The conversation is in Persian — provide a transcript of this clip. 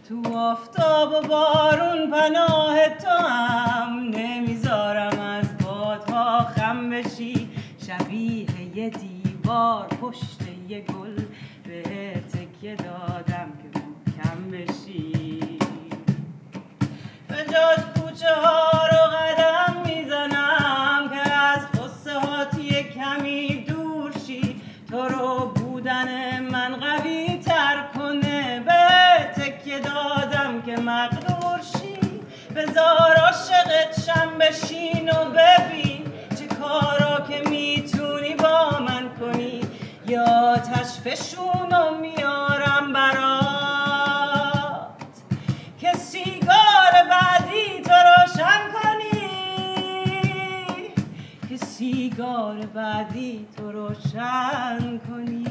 تو آفتاب و بارون پناه تو هم، نمیذارم از بادها خم بشی، شبیه یه دیوار پشت یه گل به تکیه دادم که محکم بشی. به جاش کوچه ها رو قدم میزنم که از قصه هات یه کمی دور شی، تو رو بودن من قوی تر کنه، به تکیه دادم که مغرور شی. بذار عاشقت شم بشین و ببین چه کارا که میتونی با من کنی، یا تشفشونو میارم برات که سیگار بعدی تو روشن کنی، که سیگار بعدی تو روشن کنی.